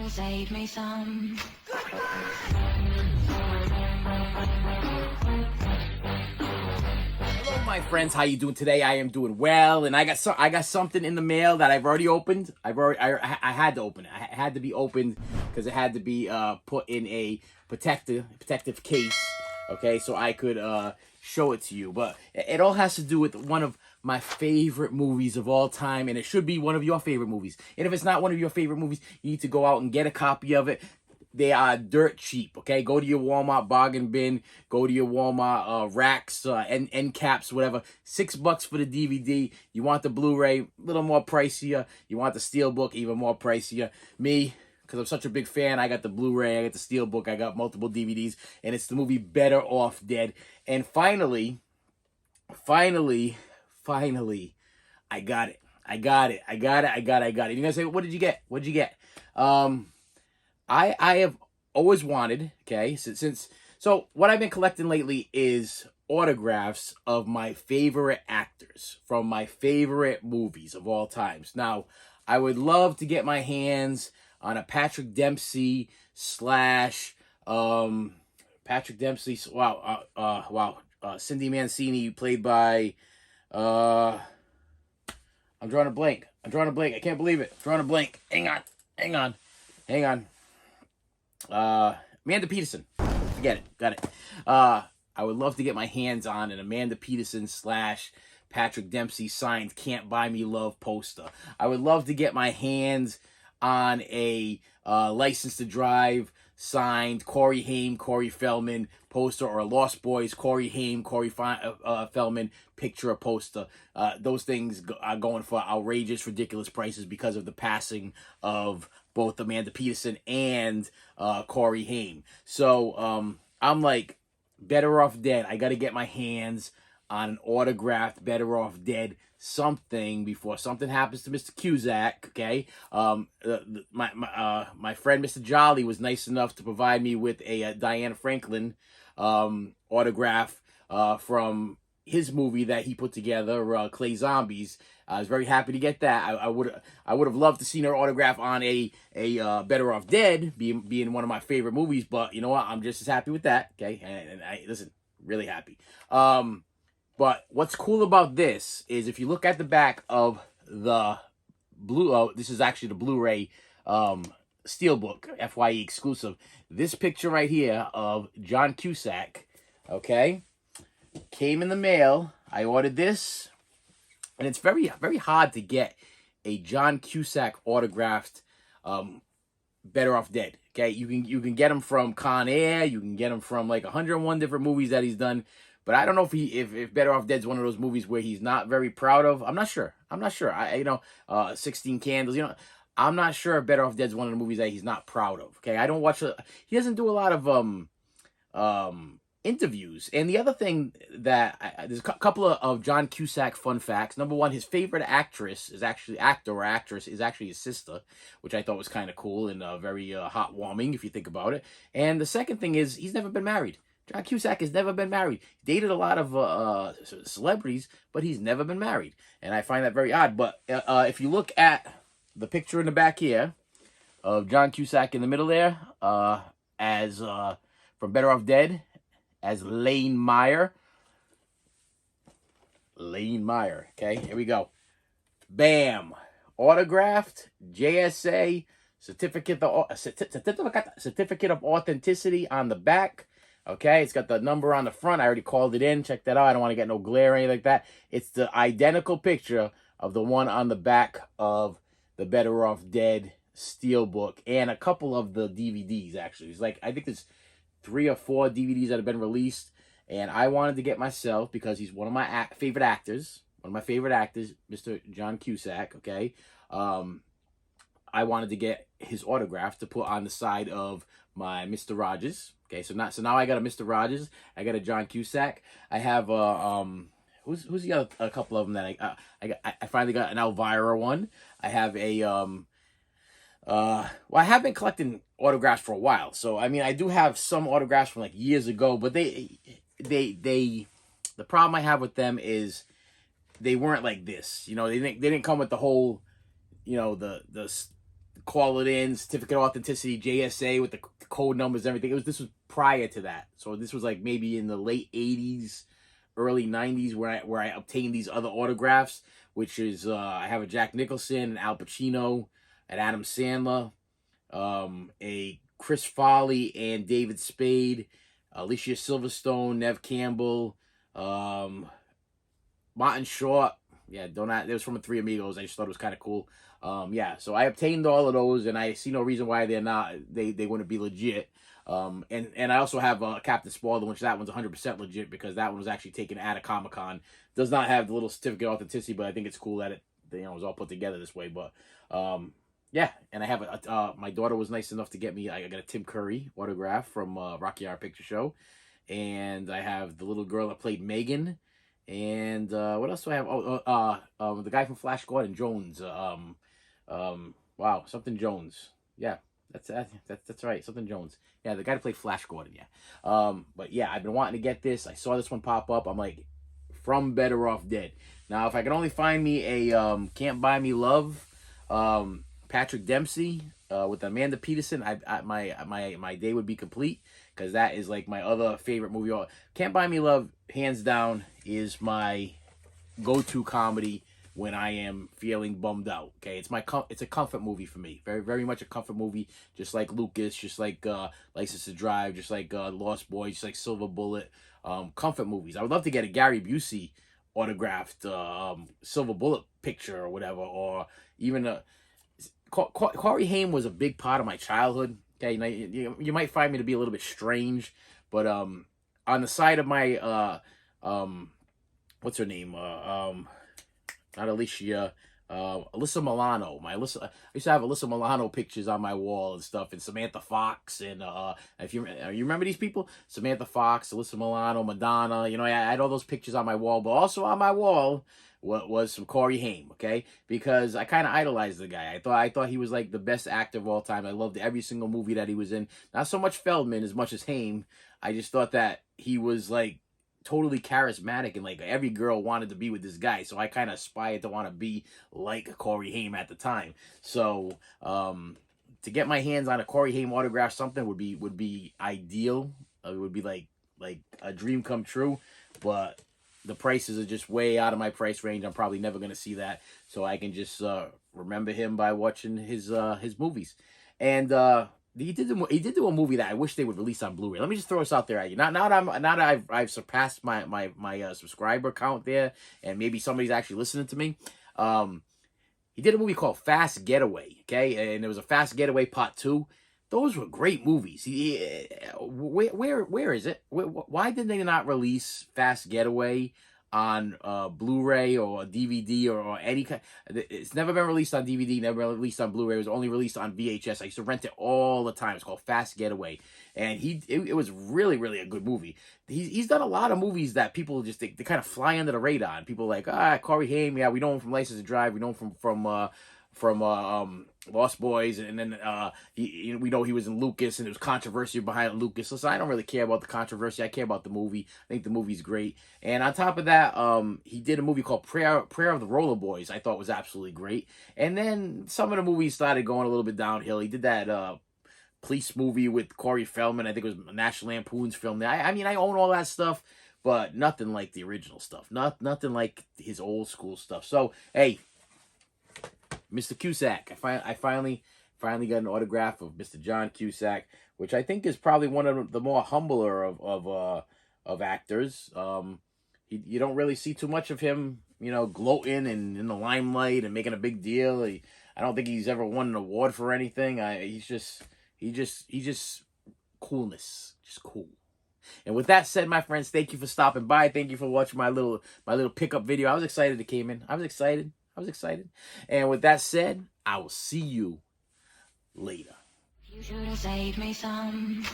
save me some. Hello, my friends. How you doing today? I am doing well, and I got something in the mail that I've already opened. I had to open it. I had to be opened because it had to be put in a protective case. Okay, so I could show it to you. But it all has to do with one of my favorite movies of all time, and it should be one of your favorite movies. And if it's not one of your favorite movies, you need to go out and get a copy of it. They are dirt cheap, okay? Go to your Walmart bargain bin. Go to your Walmart racks, end caps, whatever. $6 for the DVD. You want the Blu-ray, a little more pricier. You want the Steelbook, even more pricier. Me, because I'm such a big fan, I got the Blu-ray, I got the Steelbook, I got multiple DVDs, and it's the movie Better Off Dead. And finally, I got it. I got it. You're gonna say, what did you get? What did you get? I have always wanted, okay, so what I've been collecting lately is autographs of my favorite actors from my favorite movies of all times. Now, I would love to get my hands on a Patrick Dempsey slash Cindy Mancini, played by I'm drawing a blank. I can't believe it. Drawing a blank. Hang on. Amanda Peterson. Forget it. Got it. I would love to get my hands on an Amanda Peterson slash Patrick Dempsey signed Can't Buy Me Love poster. I would love to get my hands on a License to Drive signed Corey Haim, Corey Feldman poster, or a Lost Boys Corey Haim, Corey Feldman picture or poster. Those things are going for outrageous, ridiculous prices because of the passing of both Amanda Peterson and Corey Haim. So I'm like, Better Off Dead. I got to get my hands on an autographed Better Off Dead something before something happens to Mr. Cusack, okay? My friend Mr. Jolly was nice enough to provide me with a Diana Franklin autograph from his movie that he put together, Clay Zombies. I was very happy to get that. I would have loved to see her autograph on a Better Off Dead, being one of my favorite movies. But you know what? I'm just as happy with that. Okay, and I listen, really happy. But what's cool about this is if you look at the back of the this is actually the Blu-ray Steelbook, FYE exclusive. This picture right here of John Cusack, okay, came in the mail. I ordered this, and it's very, very hard to get a John Cusack autographed Better Off Dead. Okay, you can get them from Con Air, you can get them from like 101 different movies that he's done. But I don't know if Better Off Dead's one of those movies where he's not very proud of. I'm not sure. 16 Candles. I'm not sure if Better Off Dead's one of the movies that he's not proud of. Okay, I don't watch. He doesn't do a lot of interviews. And the other thing that there's a couple of John Cusack fun facts. Number one, his favorite actress is actually actress is actually his sister, which I thought was kind of cool and very heartwarming if you think about it. And the second thing is he's never been married. John Cusack has never been married. He dated a lot of celebrities, but he's never been married. And I find that very odd. But if you look at the picture in the back here of John Cusack in the middle there, as from Better Off Dead, as Lane Meyer. Okay, here we go. Bam. Autographed, JSA, certificate of authenticity on the back. Okay, it's got the number on the front. I already called it in. Check that out. I don't want to get no glare or anything like that. It's the identical picture of the one on the back of the Better Off Dead Steelbook and a couple of the DVDs, actually. It's like, I think there's 3 or 4 DVDs that have been released. And I wanted to get myself, because he's one of my favorite actors, Mr. John Cusack, okay? I wanted to get his autograph to put on the side of my Mr. Rogers. Okay, so now I got a Mr. Rogers. I got a John Cusack. I have who's the other a couple of them that I finally got an Elvira one. I have a well, I have been collecting autographs for a while, so I mean I do have some autographs from like years ago, but the problem I have with them is they weren't like this. You know, they didn't come with the whole, you know, the call it in, certificate of authenticity, JSA with the code numbers, and everything. This was prior to that, so this was like maybe in the late '80s, early '90s where I obtained these other autographs, which is I have a Jack Nicholson, an Al Pacino, an Adam Sandler, a Chris Farley and David Spade, Alicia Silverstone, Nev Campbell, Martin Short. Yeah, it was from the Three Amigos. I just thought it was kind of cool. Yeah, so I obtained all of those, and I see no reason why they wouldn't be legit. And I also have Captain Spaulding, which that one's 100% legit because that one was actually taken at a Comic-Con. Does not have the little certificate of authenticity, but I think it's cool that it was all put together this way. But yeah, and I have my daughter was nice enough to get me. I got a Tim Curry autograph from Rocky Horror Picture Show, and I have the little girl that played Megan. And what else do I have? The guy from Flash Gordon, Jones. Wow, something Jones. Yeah, that's right, something Jones. Yeah, the guy that played Flash Gordon. Yeah. But yeah, I've been wanting to get this. I saw this one pop up. I'm like, from Better Off Dead. Now, if I can only find me a Can't Buy Me Love, Patrick Dempsey with Amanda Peterson, my day would be complete, because that is like my other favorite movie. Can't Buy Me Love, hands down, is my go-to comedy when I am feeling bummed out. Okay, it's a comfort movie for me. Very, very much a comfort movie. Just like Lucas, just like License to Drive, just like Lost Boys, just like Silver Bullet. Comfort movies. I would love to get a Gary Busey autographed Silver Bullet picture or whatever, or even Corey Haim was a big part of my childhood. Okay, you might find me to be a little bit strange, but on the side of my what's her name? Not Alicia, Alyssa Milano. I used to have Alyssa Milano pictures on my wall and stuff, and Samantha Fox, and if you remember these people, Samantha Fox, Alyssa Milano, Madonna. I had all those pictures on my wall, but also on my wall was some Corey Haim, okay? Because I kind of idolized the guy. I thought he was like the best actor of all time. I loved every single movie that he was in. Not so much Feldman as much as Haim. I just thought that he was like totally charismatic, and like every girl wanted to be with this guy. So I kind of aspired to want to be like Corey Haim at the time. So to get my hands on a Corey Haim autograph, something would be ideal. It would be like a dream come true, but the prices are just way out of my price range. I'm probably never going to see that. So I can just remember him by watching his movies. And he did do a movie that I wish they would release on Blu-ray. Let me just throw this out there at you. Now that I've surpassed my subscriber count there, and maybe somebody's actually listening to me. He did a movie called Fast Getaway. Okay, and it was a Fast Getaway Part 2. Those were great movies. Where is it? Why did they not release Fast Getaway on Blu-ray or DVD or any kind? It's never been released on DVD, never been released on Blu-ray. It was only released on VHS. I used to rent it all the time. It's called Fast Getaway, and it was really, really a good movie. He's done a lot of movies that people just they kind of fly under the radar, and people are like, Corey Haim, yeah, we know him from License to Drive, we know him from Lost Boys, and then we know he was in Lucas, and there was controversy behind Lucas. Listen, I don't really care about the controversy. I care about the movie. I think the movie's great. And on top of that, he did a movie called Prayer of the Roller Boys. I thought was absolutely great. And then some of the movies started going a little bit downhill. He did that police movie with Corey Feldman. I think it was National Lampoon's film. I mean, I own all that stuff, but nothing like the original stuff. Nothing like his old school stuff. So, hey, Mr. Cusack, I finally got an autograph of Mr. John Cusack, which I think is probably one of the more humbler of actors. You don't really see too much of him, gloating and in the limelight and making a big deal. I don't think he's ever won an award for anything. He's just coolness, just cool. And with that said, my friends, thank you for stopping by. Thank you for watching my little pickup video. I was excited it came in. I was excited. And with that said, I will see you later. You should have saved me some.